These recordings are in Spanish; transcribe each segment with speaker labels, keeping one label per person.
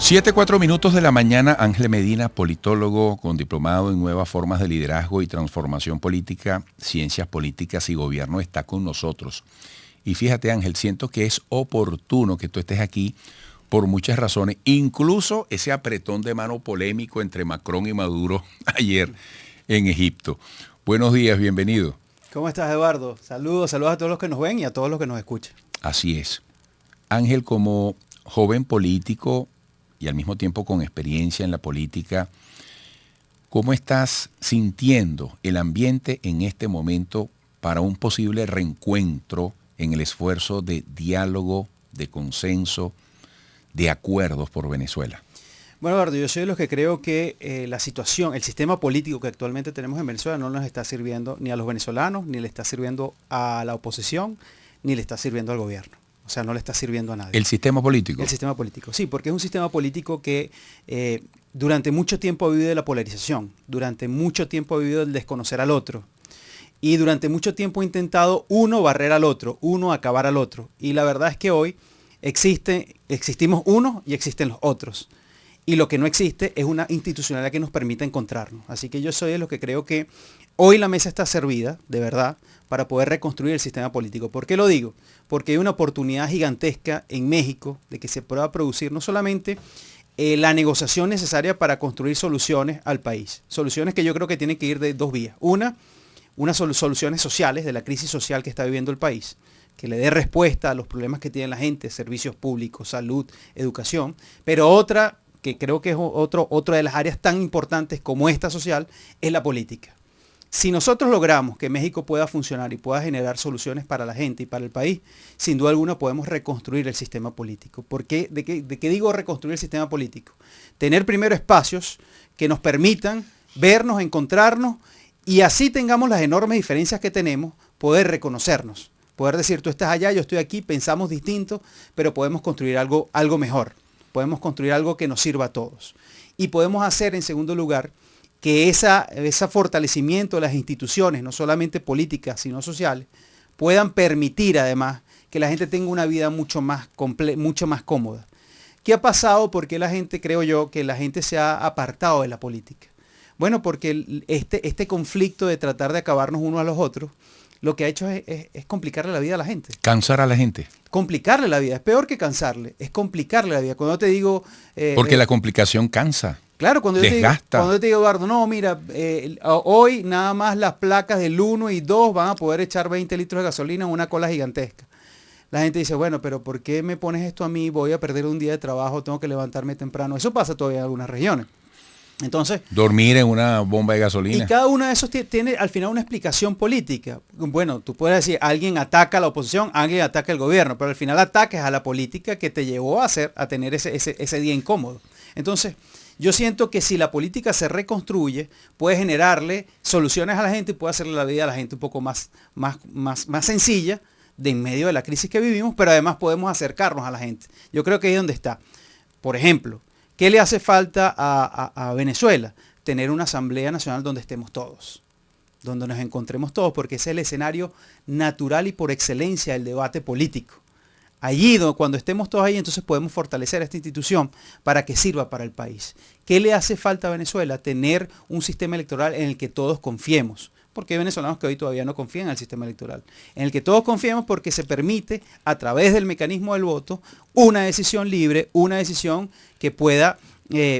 Speaker 1: 7:04 de la mañana, Ángel Medina, politólogo con diplomado en nuevas formas de liderazgo y transformación política, ciencias políticas y gobierno, está con nosotros. Y fíjate, Ángel, siento que es oportuno que tú estés aquí por muchas razones, incluso ese apretón de mano polémico entre Macron y Maduro ayer en Egipto. Buenos días, bienvenido.
Speaker 2: ¿Cómo estás, Eduardo? Saludos a todos los que nos ven y a todos los que nos escuchan.
Speaker 1: Así es. Ángel, como joven político y al mismo tiempo con experiencia en la política, ¿cómo estás sintiendo el ambiente en este momento para un posible reencuentro en el esfuerzo de diálogo, de consenso, de acuerdos por Venezuela?
Speaker 2: Bueno, Eduardo, yo soy de los que creo que la situación, el sistema político que actualmente tenemos en Venezuela no nos está sirviendo ni a los venezolanos, ni le está sirviendo a la oposición, ni le está sirviendo al gobierno. O sea, no le está sirviendo a nadie.
Speaker 1: ¿El sistema político?
Speaker 2: El sistema político, sí, porque es un sistema político que durante mucho tiempo ha vivido de la polarización, durante mucho tiempo ha vivido el desconocer al otro, y durante mucho tiempo ha intentado uno barrer al otro, uno acabar al otro. Y la verdad es que hoy existimos unos y existen los otros. Y lo que no existe es una institucionalidad que nos permita encontrarnos. Así que yo soy de los que creo que hoy la mesa está servida, de verdad, para poder reconstruir el sistema político. ¿Por qué lo digo? Porque hay una oportunidad gigantesca en México de que se pueda producir no solamente la negociación necesaria para construir soluciones al país. Soluciones que yo creo que tienen que ir de dos vías. Unas soluciones sociales de la crisis social que está viviendo el país, que le dé respuesta a los problemas que tiene la gente, servicios públicos, salud, educación. Pero otra, que creo que es otra de las áreas tan importantes como esta social, es la política. Si nosotros logramos que México pueda funcionar y pueda generar soluciones para la gente y para el país, sin duda alguna podemos reconstruir el sistema político. ¿Por qué? ¿De qué digo reconstruir el sistema político? Tener primero espacios que nos permitan vernos, encontrarnos y así tengamos las enormes diferencias que tenemos, poder reconocernos. Poder decir, tú estás allá, yo estoy aquí, pensamos distinto, pero podemos construir algo mejor. Podemos construir algo que nos sirva a todos. Y podemos hacer, en segundo lugar, que ese fortalecimiento de las instituciones, no solamente políticas, sino sociales, puedan permitir además que la gente tenga una vida mucho más cómoda. ¿Qué ha pasado? ¿Por qué creo yo, que la gente se ha apartado de la política? Bueno, porque este conflicto de tratar de acabarnos unos a los otros, lo que ha hecho es complicarle la vida a la gente.
Speaker 1: ¿Cansar a la gente? Complicarle
Speaker 2: la vida. Es peor que cansarle, es complicarle la vida. Cuando te digo...
Speaker 1: porque la complicación cansa.
Speaker 2: Claro, cuando yo te digo, Eduardo, no, mira, hoy nada más las placas del 1 y 2 van a poder echar 20 litros de gasolina en una cola gigantesca. La gente dice, bueno, pero ¿por qué me pones esto a mí? Voy a perder un día de trabajo, tengo que levantarme temprano. Eso pasa todavía en algunas regiones. Entonces,
Speaker 1: dormir en una bomba de gasolina.
Speaker 2: Y cada uno de esos tiene al final una explicación política. Bueno, tú puedes decir, alguien ataca a la oposición, alguien ataca al gobierno, pero al final ataques a la política que te llevó a tener ese día incómodo. Entonces, yo siento que si la política se reconstruye, puede generarle soluciones a la gente y puede hacerle la vida a la gente un poco más sencilla de en medio de la crisis que vivimos, pero además podemos acercarnos a la gente. Yo creo que ahí es donde está. Por ejemplo, ¿qué le hace falta a Venezuela? Tener una Asamblea Nacional donde estemos todos, donde nos encontremos todos, porque ese es el escenario natural y por excelencia del debate político. Allí, cuando estemos todos ahí, entonces podemos fortalecer esta institución para que sirva para el país. ¿Qué le hace falta a Venezuela? Tener un sistema electoral en el que todos confiemos. Porque hay venezolanos que hoy todavía no confían en el sistema electoral. En el que todos confiemos porque se permite, a través del mecanismo del voto, una decisión libre, una decisión que pueda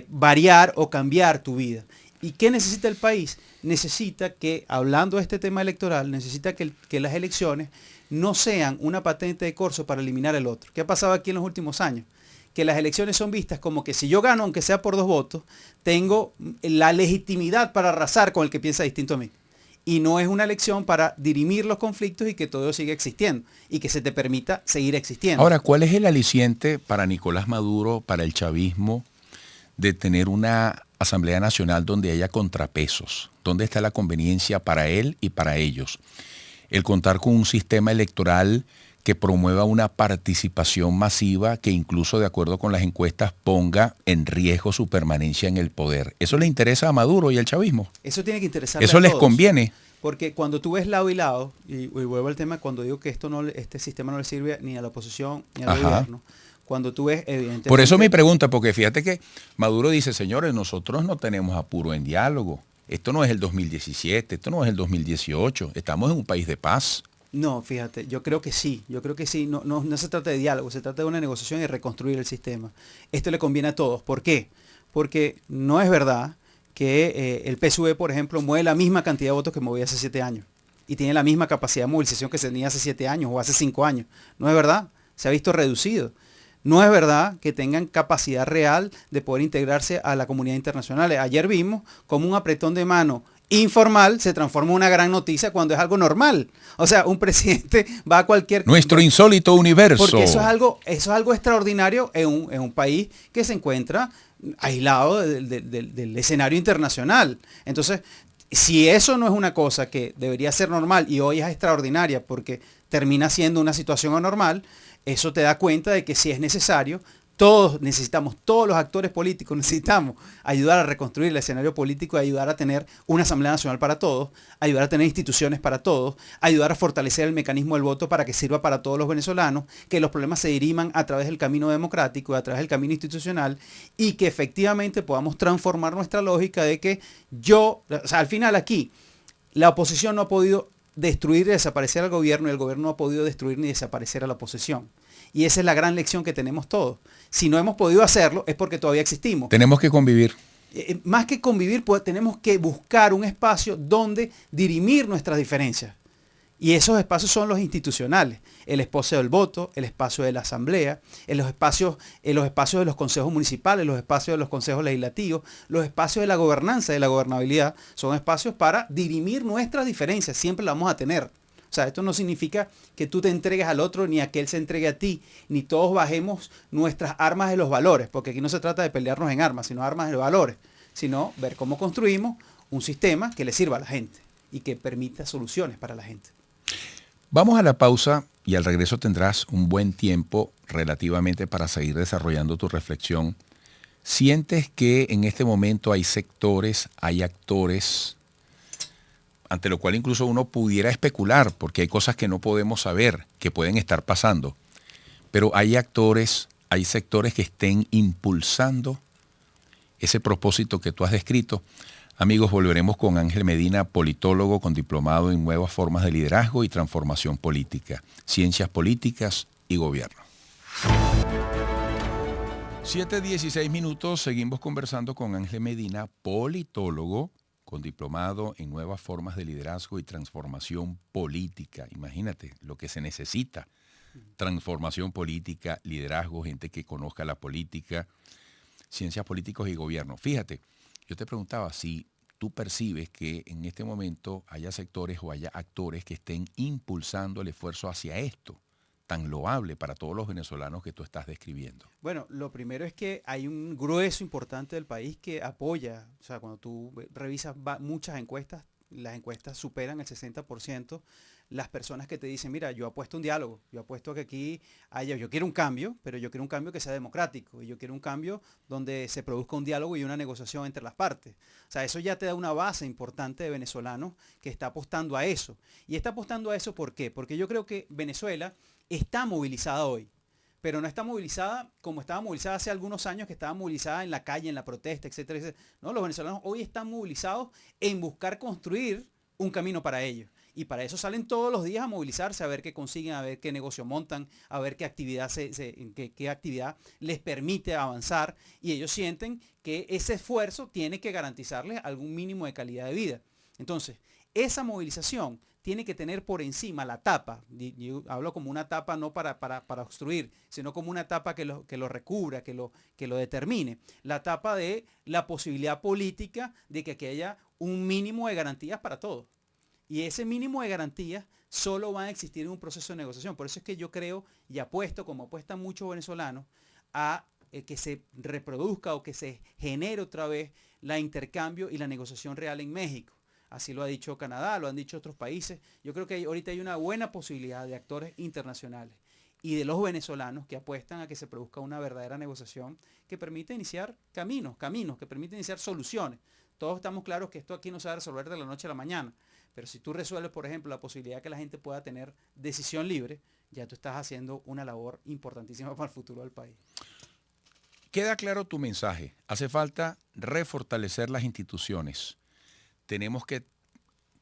Speaker 2: variar o cambiar tu vida. ¿Y qué necesita el país? Necesita que, hablando de este tema electoral, necesita que las elecciones no sean una patente de corso para eliminar el otro. ¿Qué ha pasado aquí en los últimos años? Que las elecciones son vistas como que si yo gano, aunque sea por 2 votos, tengo la legitimidad para arrasar con el que piensa distinto a mí. Y no es una elección para dirimir los conflictos y que todo siga existiendo y que se te permita seguir existiendo.
Speaker 1: Ahora, ¿cuál es el aliciente para Nicolás Maduro, para el chavismo, de tener una Asamblea Nacional donde haya contrapesos? ¿Dónde está la conveniencia para él y para ellos? El contar con un sistema electoral que promueva una participación masiva que incluso de acuerdo con las encuestas ponga en riesgo su permanencia en el poder. ¿Eso le interesa a Maduro y al chavismo?
Speaker 2: Eso tiene que interesarle
Speaker 1: ¿Eso
Speaker 2: a
Speaker 1: les
Speaker 2: todos.
Speaker 1: conviene?
Speaker 2: Porque cuando tú ves lado y lado, y vuelvo al tema cuando digo que este sistema no le sirve ni a la oposición ni al
Speaker 1: Ajá.
Speaker 2: gobierno, cuando tú ves evidentemente...
Speaker 1: Por eso mi pregunta, porque fíjate que Maduro dice, señores, nosotros no tenemos apuro en diálogo. Esto no es el 2017, esto no es el 2018, estamos en un país de paz.
Speaker 2: No, fíjate, yo creo que sí, no se trata de diálogo, se trata de una negociación y reconstruir el sistema. Esto le conviene a todos. ¿Por qué? Porque no es verdad que el PSUV, por ejemplo, mueve la misma cantidad de votos que movía hace 7 años y tiene la misma capacidad de movilización que se tenía hace 7 años o hace 5 años. No es verdad, se ha visto reducido. No es verdad que tengan capacidad real de poder integrarse a la comunidad internacional. Ayer vimos como un apretón de mano informal se transforma en una gran noticia cuando es algo normal. O sea, un presidente va a cualquier...
Speaker 1: Nuestro insólito universo.
Speaker 2: Porque eso es algo extraordinario en un país que se encuentra aislado del escenario internacional. Entonces, si eso no es una cosa que debería ser normal y hoy es extraordinaria porque termina siendo una situación anormal, eso te da cuenta de que si es necesario, todos los actores políticos necesitamos ayudar a reconstruir el escenario político, ayudar a tener una Asamblea Nacional para todos, ayudar a tener instituciones para todos, ayudar a fortalecer el mecanismo del voto para que sirva para todos los venezolanos, que los problemas se diriman a través del camino democrático, a través del camino institucional y que efectivamente podamos transformar nuestra lógica de que al final aquí, la oposición no ha podido destruir y desaparecer al gobierno y el gobierno no ha podido destruir ni desaparecer a la oposición. Y esa es la gran lección que tenemos todos. Si no hemos podido hacerlo es porque todavía existimos.
Speaker 1: Tenemos que convivir.
Speaker 2: Más que convivir, pues tenemos que buscar un espacio donde dirimir nuestras diferencias. Y esos espacios son los institucionales. El espacio del voto, el espacio de la asamblea, los espacios de los consejos municipales, los espacios de los consejos legislativos, los espacios de la gobernanza, de la gobernabilidad. Son espacios para dirimir nuestras diferencias. Siempre las vamos a tener. O sea, esto no significa que tú te entregues al otro, ni a que él se entregue a ti, ni todos bajemos nuestras armas de los valores, porque aquí no se trata de pelearnos en armas, sino armas de valores, sino ver cómo construimos un sistema que le sirva a la gente y que permita soluciones para la gente.
Speaker 1: Vamos a la pausa y al regreso tendrás un buen tiempo relativamente para seguir desarrollando tu reflexión. ¿Sientes que en este momento hay sectores, hay actores ante lo cual incluso uno pudiera especular, porque hay cosas que no podemos saber, que pueden estar pasando, pero hay actores, hay sectores que estén impulsando ese propósito que tú has descrito? Amigos, volveremos con Ángel Medina, politólogo con diplomado en nuevas formas de liderazgo y transformación política, ciencias políticas y gobierno. 7:16, seguimos conversando con Ángel Medina, politólogo con diplomado en nuevas formas de liderazgo y transformación política. Imagínate lo que se necesita. Transformación política, liderazgo, gente que conozca la política, ciencias políticas y gobierno. Fíjate, yo te preguntaba si tú percibes que en este momento haya sectores o haya actores que estén impulsando el esfuerzo hacia esto tan loable para todos los venezolanos que tú estás describiendo.
Speaker 2: Bueno, lo primero es que hay un grueso importante del país que apoya, o sea, cuando tú revisas muchas encuestas, las encuestas superan el 60%, las personas que te dicen, mira, yo apuesto a un diálogo, yo apuesto a que aquí yo quiero un cambio, pero yo quiero un cambio que sea democrático, y yo quiero un cambio donde se produzca un diálogo y una negociación entre las partes. O sea, eso ya te da una base importante de venezolanos que está apostando a eso. Y está apostando a eso, ¿por qué? Porque yo creo que Venezuela está movilizada hoy, pero no está movilizada como estaba movilizada hace algunos años, que estaba movilizada en la calle, en la protesta, etcétera, etcétera. No, los venezolanos hoy están movilizados en buscar construir un camino para ellos. Y para eso salen todos los días a movilizarse, a ver qué consiguen, a ver qué negocio montan, a ver qué actividad, qué actividad les permite avanzar. Y ellos sienten que ese esfuerzo tiene que garantizarles algún mínimo de calidad de vida. Entonces, esa movilización tiene que tener por encima la tapa, yo hablo como una tapa no para obstruir, sino como una tapa que lo recubra, que lo determine. La tapa de la posibilidad política de que aquí haya un mínimo de garantías para todos. Y ese mínimo de garantías solo va a existir en un proceso de negociación. Por eso es que yo creo y apuesto, como apuestan muchos venezolanos, a que se reproduzca o que se genere otra vez la intercambio y la negociación real en México. Así lo ha dicho Canadá, lo han dicho otros países. Yo creo que ahorita hay una buena posibilidad de actores internacionales y de los venezolanos que apuestan a que se produzca una verdadera negociación que permite iniciar caminos, que permite iniciar soluciones. Todos estamos claros que esto aquí no se va a resolver de la noche a la mañana, Pero si tú resuelves, por ejemplo, la posibilidad de que la gente pueda tener decisión libre, ya tú estás haciendo una labor importantísima para el futuro del país.
Speaker 1: Queda claro tu mensaje. Hace falta refortalecer las instituciones. Tenemos que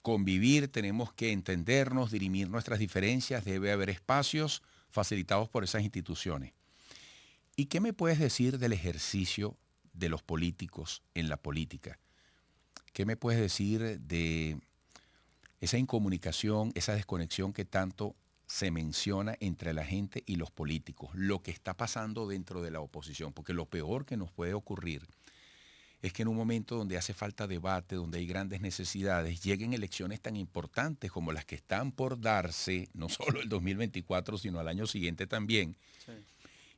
Speaker 1: convivir, tenemos que entendernos, dirimir nuestras diferencias, debe haber espacios facilitados por esas instituciones. ¿Y qué me puedes decir del ejercicio de los políticos en la política? ¿Qué me puedes decir de esa incomunicación, esa desconexión que tanto se menciona entre la gente y los políticos, lo que está pasando dentro de la oposición? Porque lo peor que nos puede ocurrir es que en un momento donde hace falta debate, donde hay grandes necesidades, lleguen elecciones tan importantes como las que están por darse, no solo el 2024, sino al año siguiente también, sí,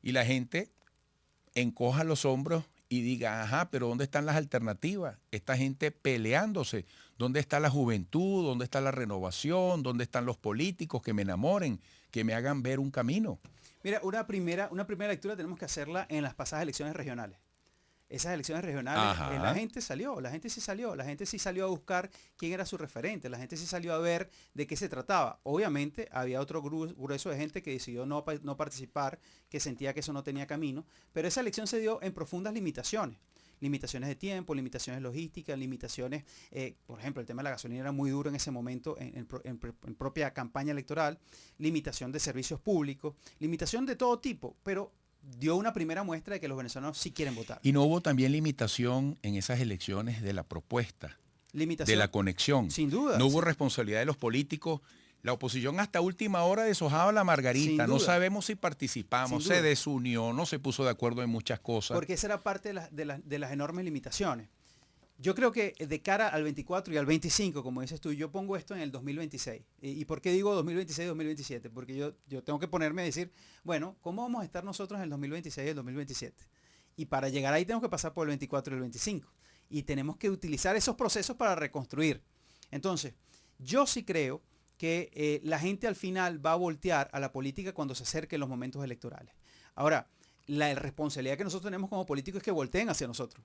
Speaker 1: y la gente encoja los hombros y diga, ajá, pero ¿dónde están las alternativas? Esta gente peleándose. ¿Dónde está la juventud? ¿Dónde está la renovación? ¿Dónde están los políticos que me enamoren, que me hagan ver un camino?
Speaker 2: Mira, una primera lectura tenemos que hacerla en las pasadas elecciones regionales. Esas elecciones regionales, la gente sí salió a buscar quién era su referente, la gente sí salió a ver de qué se trataba. Obviamente había otro grueso de gente que decidió no participar, que sentía que eso no tenía camino, pero esa elección se dio en profundas limitaciones. Limitaciones de tiempo, limitaciones logísticas, limitaciones, por ejemplo, el tema de la gasolina era muy duro en ese momento en propia campaña electoral, limitación de servicios públicos, limitación de todo tipo, pero dio una primera muestra de que los venezolanos sí quieren votar.
Speaker 1: Y no hubo también limitación en esas elecciones de la propuesta, de la conexión.
Speaker 2: Sin duda.
Speaker 1: No hubo responsabilidad de los políticos. La oposición hasta última hora deshojaba la margarita. No sabemos si participamos, se desunió, no se puso de acuerdo en muchas cosas.
Speaker 2: Porque esa era parte de las enormes limitaciones. Yo creo que de cara al 24 y al 25, como dices tú, yo pongo esto en el 2026. ¿Y por qué digo 2026-2027? Porque yo tengo que ponerme a decir, bueno, ¿cómo vamos a estar nosotros en el 2026 y el 2027? Y para llegar ahí tenemos que pasar por el 24 y el 25. Y tenemos que utilizar esos procesos para reconstruir. Entonces, yo sí creo que la gente al final va a voltear a la política cuando se acerquen los momentos electorales. Ahora, la responsabilidad que nosotros tenemos como políticos es que volteen hacia nosotros.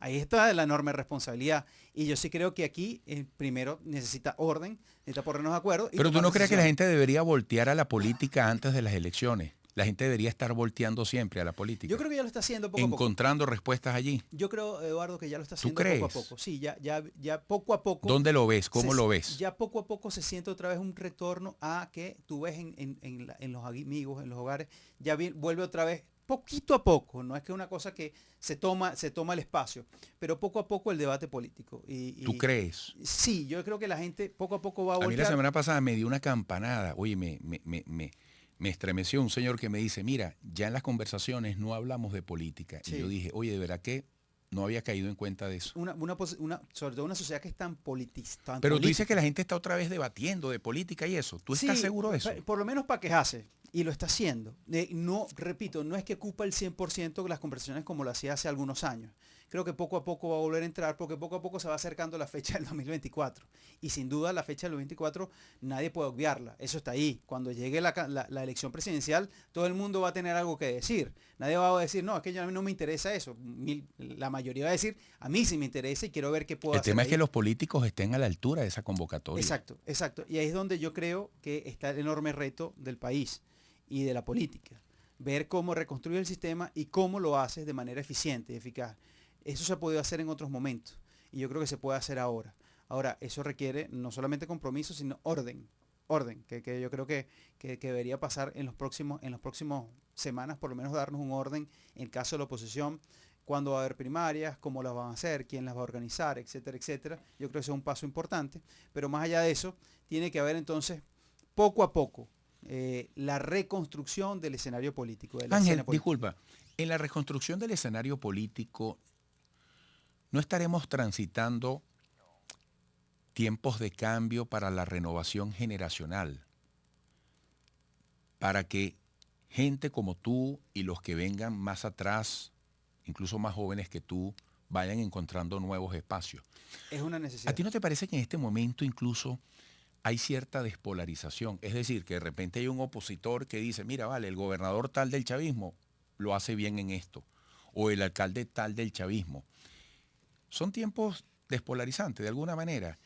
Speaker 2: Ahí está la enorme responsabilidad. Y yo sí creo que aquí primero necesita orden, necesita ponernos de acuerdo.
Speaker 1: Pero tú no crees que la gente debería voltear a la política antes de las elecciones. La gente debería estar volteando siempre a la política.
Speaker 2: Yo creo que ya lo está haciendo poco a poco.
Speaker 1: Encontrando respuestas allí.
Speaker 2: Yo creo, Eduardo, que ya lo está haciendo
Speaker 1: ¿Tú crees?
Speaker 2: Poco a poco. Sí, ya poco a poco.
Speaker 1: ¿Dónde lo ves? ¿Cómo lo ves?
Speaker 2: Ya poco a poco se siente otra vez un retorno a que tú ves en los amigos, en los hogares, ya vuelve otra vez poquito a poco, no es que una cosa que se toma el espacio, pero poco a poco el debate político.
Speaker 1: ¿Tú crees?
Speaker 2: Sí, yo creo que la gente poco a poco va a voltear.
Speaker 1: A mí la semana pasada me dio una campanada, oye, me estremeció un señor que me dice, mira, ya en las conversaciones no hablamos de política. Sí. Y yo dije, oye, de verdad que no había caído en cuenta de eso.
Speaker 2: Sobre todo una sociedad que es tan politizada.
Speaker 1: Pero tú dices que la gente está otra vez debatiendo de política y eso. ¿Tú estás seguro de eso?
Speaker 2: Por lo menos para quejarse. Y lo está haciendo. No, repito, no es que ocupa el 100% de las conversaciones como lo hacía hace algunos años. Creo que poco a poco va a volver a entrar porque poco a poco se va acercando la fecha del 2024. Y sin duda la fecha del 2024 nadie puede obviarla. Eso está ahí. Cuando llegue la elección presidencial, todo el mundo va a tener algo que decir. Nadie va a decir, no, es que a mí no me interesa eso. La mayoría va a decir, a mí sí me interesa y quiero ver qué puedo hacer.
Speaker 1: El tema es que los políticos estén a la altura de esa convocatoria.
Speaker 2: Exacto. Y ahí es donde yo creo que está el enorme reto del país y de la política. Ver cómo reconstruye el sistema y cómo lo haces de manera eficiente y eficaz. Eso se ha podido hacer en otros momentos y yo creo que se puede hacer ahora. Ahora, eso requiere no solamente compromiso, sino orden, que yo creo que debería pasar en los próximos semanas, por lo menos darnos un orden en el caso de la oposición, cuándo va a haber primarias, cómo las van a hacer, quién las va a organizar, etcétera, etcétera. Yo creo que eso es un paso importante, pero más allá de eso, tiene que haber entonces, poco a poco, la reconstrucción del escenario político.
Speaker 1: Ángel, disculpa, en la reconstrucción del escenario político, ¿no estaremos transitando tiempos de cambio para la renovación generacional? Para que gente como tú y los que vengan más atrás, incluso más jóvenes que tú, vayan encontrando nuevos espacios.
Speaker 2: Es una necesidad.
Speaker 1: ¿A ti no te parece que en este momento incluso hay cierta despolarización? Es decir, que de repente hay un opositor que dice, mira, vale, el gobernador tal del chavismo lo hace bien en esto, o el alcalde tal del chavismo. Son tiempos despolarizantes de alguna manera.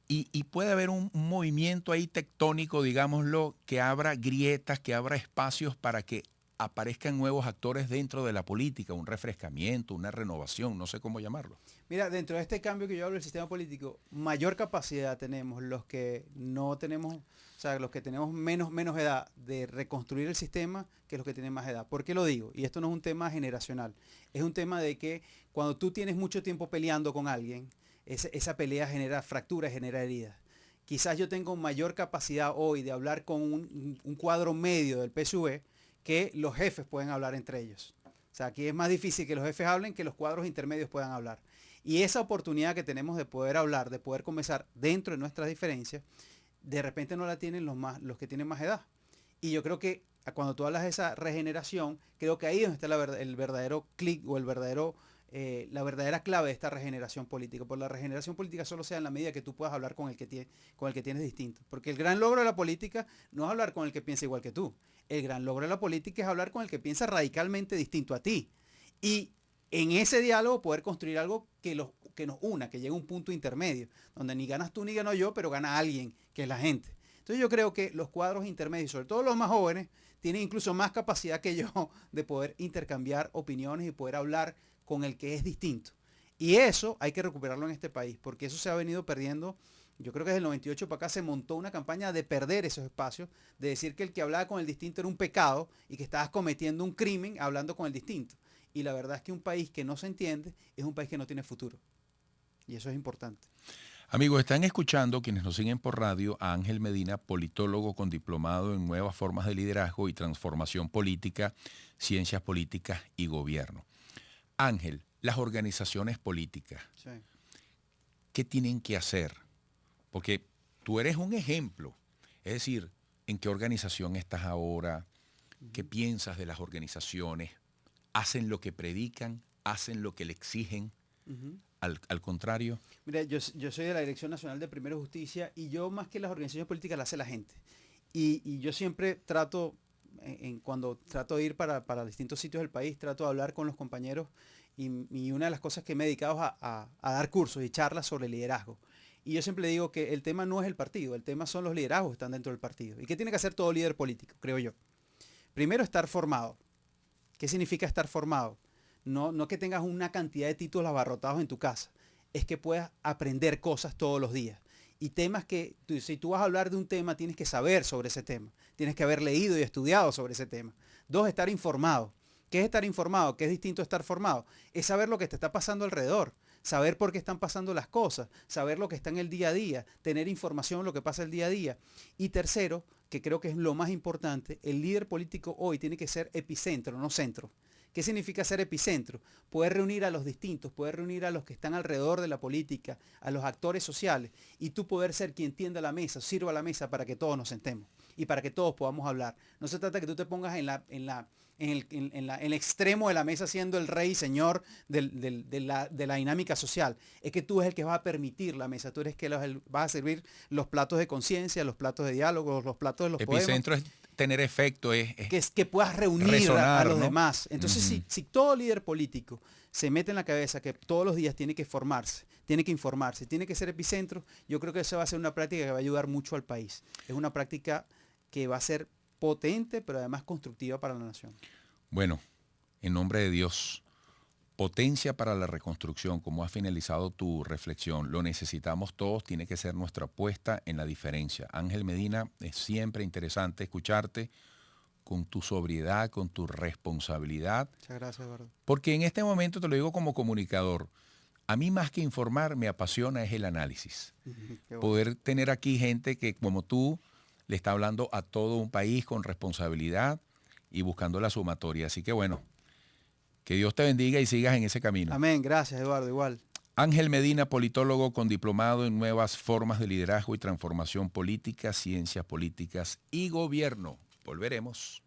Speaker 1: Y puede haber un movimiento ahí tectónico, digámoslo, que abra grietas, que abra espacios para que aparezcan nuevos actores dentro de la política, un refrescamiento, una renovación, no sé cómo llamarlo.
Speaker 2: Mira, dentro de este cambio que yo hablo del sistema político, mayor capacidad tenemos los que no tenemos, o sea, los que tenemos menos edad de reconstruir el sistema que los que tienen más edad. ¿Por qué lo digo? Y esto no es un tema generacional, es un tema de que cuando tú tienes mucho tiempo peleando con alguien, esa pelea genera fracturas, genera heridas. Quizás yo tengo mayor capacidad hoy de hablar con un cuadro medio del PSV que los jefes pueden hablar entre ellos. O sea, aquí es más difícil que los jefes hablen que los cuadros intermedios puedan hablar. Y esa oportunidad que tenemos de poder hablar, de poder conversar dentro de nuestras diferencias, de repente no la tienen los que tienen más edad. Y yo creo que cuando tú hablas de esa regeneración, creo que ahí es donde está el verdadero clic o la verdadera clave de esta regeneración política. Porque la regeneración política solo sea en la medida que tú puedas hablar con el que tienes distinto. Porque el gran logro de la política no es hablar con el que piensa igual que tú. El gran logro de la política es hablar con el que piensa radicalmente distinto a ti. Y en ese diálogo poder construir algo que nos una, que llegue a un punto intermedio, donde ni ganas tú ni gano yo, pero gana alguien, que es la gente. Entonces yo creo que los cuadros intermedios, sobre todo los más jóvenes, tienen incluso más capacidad que yo de poder intercambiar opiniones y poder hablar con el que es distinto. Y eso hay que recuperarlo en este país, porque eso se ha venido perdiendo. Yo creo que desde el 98 para acá se montó una campaña de perder esos espacios, de decir que el que hablaba con el distinto era un pecado y que estabas cometiendo un crimen hablando con el distinto. Y la verdad es que un país que no se entiende es un país que no tiene futuro. Y eso es importante.
Speaker 1: Amigos, están escuchando, quienes nos siguen por radio, a Ángel Medina, politólogo con diplomado en nuevas formas de liderazgo y transformación política, ciencias políticas y gobierno. Ángel, las organizaciones políticas, sí, ¿qué tienen que hacer? Porque tú eres un ejemplo. Es decir, ¿en qué organización estás ahora? ¿Qué piensas de las organizaciones? ¿Hacen lo que predican? ¿Hacen lo que le exigen? Al contrario.
Speaker 2: Mira, yo soy de la Dirección Nacional de Primera Justicia y yo más que las organizaciones políticas las hace la gente. Y yo siempre trato, cuando trato de ir para distintos sitios del país, trato de hablar con los compañeros y una de las cosas que me he dedicado a dar cursos y charlas sobre liderazgo. Y yo siempre digo que el tema no es el partido, el tema son los liderazgos que están dentro del partido. ¿Y qué tiene que hacer todo líder político, creo yo? Primero, estar formado. ¿Qué significa estar formado? No que tengas una cantidad de títulos abarrotados en tu casa, es que puedas aprender cosas todos los días. Y temas que, si tú vas a hablar de un tema, tienes que saber sobre ese tema. Tienes que haber leído y estudiado sobre ese tema. 2, estar informado. ¿Qué es estar informado? ¿Qué es distinto a estar formado? Es saber lo que te está pasando alrededor, saber por qué están pasando las cosas, saber lo que está en el día a día, tener información de lo que pasa el día a día. Y tercero, que creo que es lo más importante, el líder político hoy tiene que ser epicentro, no centro. ¿Qué significa ser epicentro? Poder reunir a los distintos, poder reunir a los que están alrededor de la política, a los actores sociales, y tú poder ser quien tienda la mesa, sirva la mesa para que todos nos sentemos y para que todos podamos hablar. No se trata de que tú te pongas en el extremo de la mesa siendo el rey y señor de la dinámica social. Es que tú eres el que va a permitir la mesa, tú eres el que vas a servir los platos de conciencia, los platos de diálogo, los platos de los poemas.
Speaker 1: Epicentro es tener efecto,
Speaker 2: que puedas reunir resonar, a los demás. Entonces, si todo líder político se mete en la cabeza que todos los días tiene que formarse, tiene que informarse, tiene que ser epicentro, yo creo que eso va a ser una práctica que va a ayudar mucho al país. Es una práctica que va a ser potente, pero además constructiva para la nación.
Speaker 1: Bueno, en nombre de Dios, potencia para la reconstrucción, como has finalizado tu reflexión, lo necesitamos todos, tiene que ser nuestra apuesta en la diferencia. Ángel Medina, es siempre interesante escucharte con tu sobriedad, con tu responsabilidad.
Speaker 2: Muchas gracias, Eduardo.
Speaker 1: Porque en este momento, te lo digo como comunicador, a mí más que informar me apasiona es el análisis. Bueno. Poder tener aquí gente que como tú le está hablando a todo un país con responsabilidad y buscando la sumatoria. Así que bueno, que Dios te bendiga y sigas en ese camino.
Speaker 2: Amén, gracias Eduardo, igual.
Speaker 1: Ángel Medina, politólogo con diplomado en nuevas formas de liderazgo y transformación política, ciencias políticas y gobierno. Volveremos.